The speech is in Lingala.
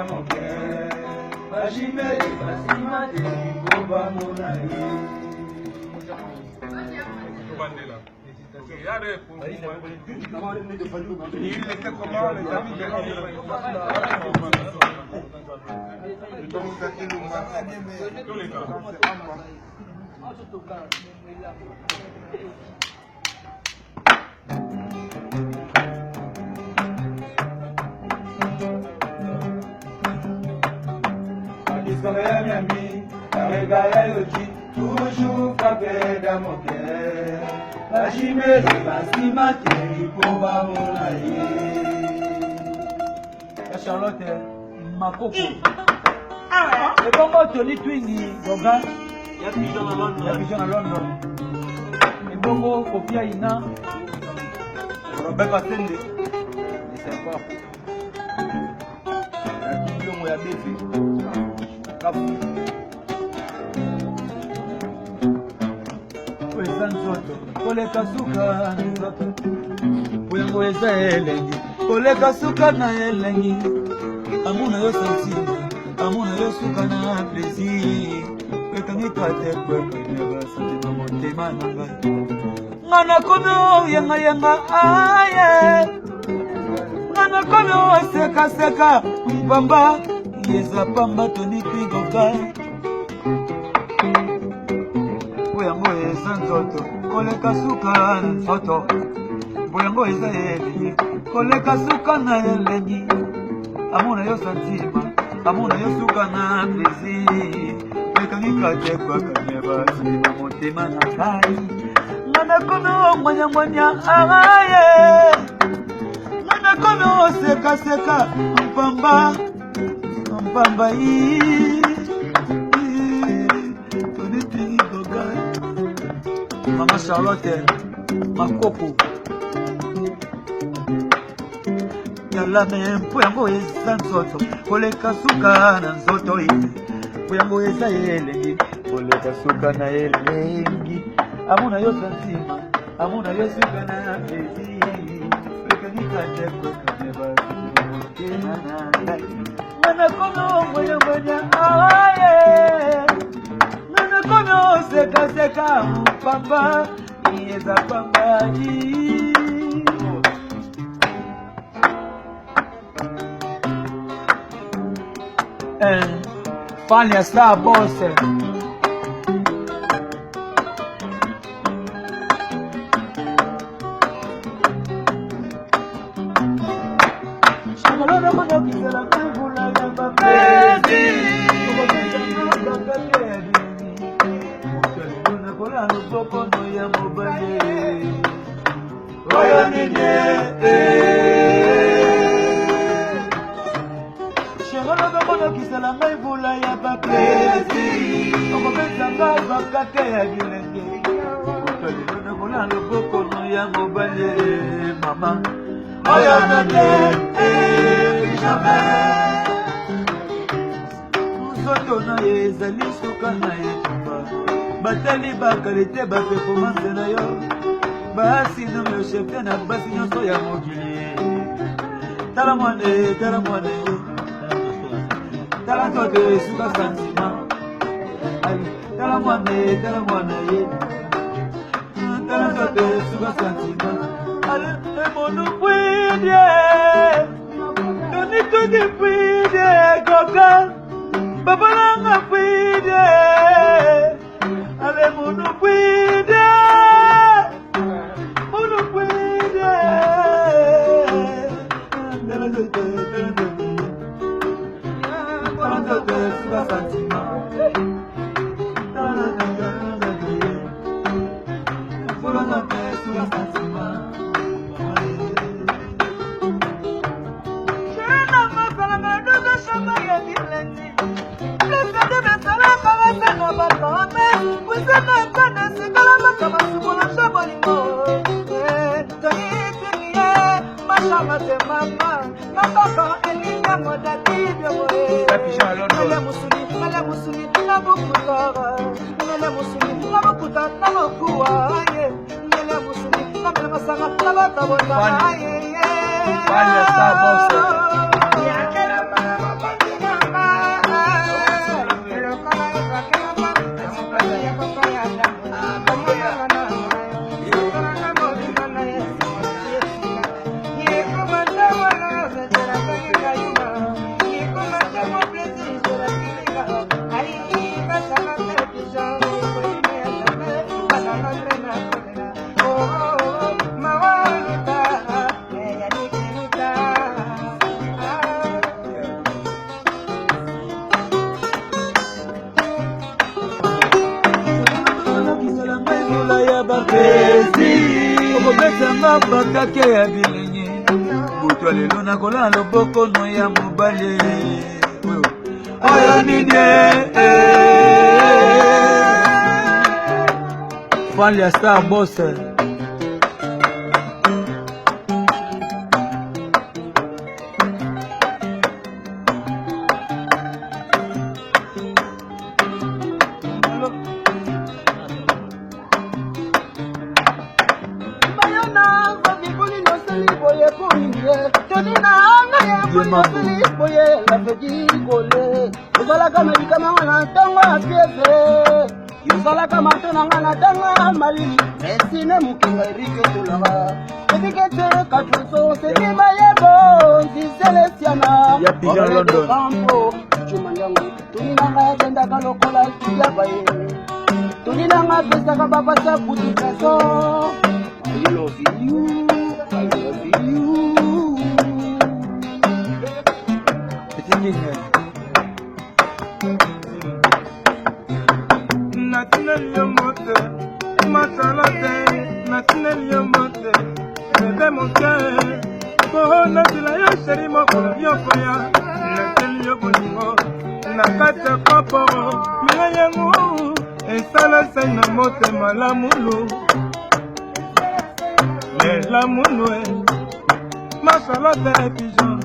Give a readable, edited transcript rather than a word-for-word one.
moke bashimeli basima te koba monaye Bandela. Regardez pour vous. Il était comment les amis de tous les cas. Toujours frappé dans mon cœur. La chimère, la cimate, pour va mon aïe. Charlotte, ma coco. Et comment Tony Twingy, Gogan, il y a Pigeon à London. Et Bongo, Kofia Ina, Robert Patende. C'est quoi? La Pigeon, il y a des filles. Koleka suka nzoto Buyango eza elengi Koleka suka na elengi Amuna yo sentima Amuna yo suka na plaisir Kwekangi kate kweko Neba santima motema na ngai Ngana kono yenga yenga aye Ngana kono seka seka Mpamba Yeza pamba Tony Twingo kai Buyango eza nzoto Koleka suka nzoto Buyango eza elengi Koleka suka na elengi Amuna yo santima Amuna yo suka na plaisir Mekangi kate kwa kanyeba Santima motema na kai Ngana kono mwanya mwanya aye Ngana kono seka seka Mpamba Mpamba Mama Charlotte, ma coco. Yalla mempo yango eza nzoto, koleka suka na nzoto iyi. Yango eza elengi, koleka suka na elengi. Amuna yo santima, amuna yo suka na plaisir. Lekani kate kwa kaneba, motema na ngai. Mana kono moya moya aye. Kono seka seka pamba Yeza pamba Fanya star boss Shamalona kono kisela kambula ya babezi Kono ya mobile Oya nene Shengolo kono kisala ngai vula ya bakezi Oko besa ngai bakake ya gilenge Kono kono ya mobile Mama Oya nene Jamais Nzoto na ye ezali suka na ye Batali bakalite ba performance na yo Basi no me chefte na basi nyonso ya mokili Tala mwane Tala tote suka santima Tala mwane Tala tote suka santima Ale monu pwede Toni tote pwede Goga Babalanga pwede Ale munu puede Vaya, está, plaisir okobetanga bakake ya bilengi butu lelo nakola loboko no ya mobali oyo nini fan ya star boss Yozalaka medikama na ntango ya pieve yozalaka matonanga na ntango malili esine mokenga erike tolaka ebikete katuso setima yebo nziselesiana kampo cumanyango tuninanga yatendaka lokola yabaye tuninanga pesaka bapasa puti peso I love you, I love you. Natinel yomote, matalote, natinel yomote, bébé mon cœur, kohona tila yo chéri mokolo yokoya, natinel yobolingo, nakata koporo, mina yangu, esala sena mote malamulu, lamulu, matalote pigeon.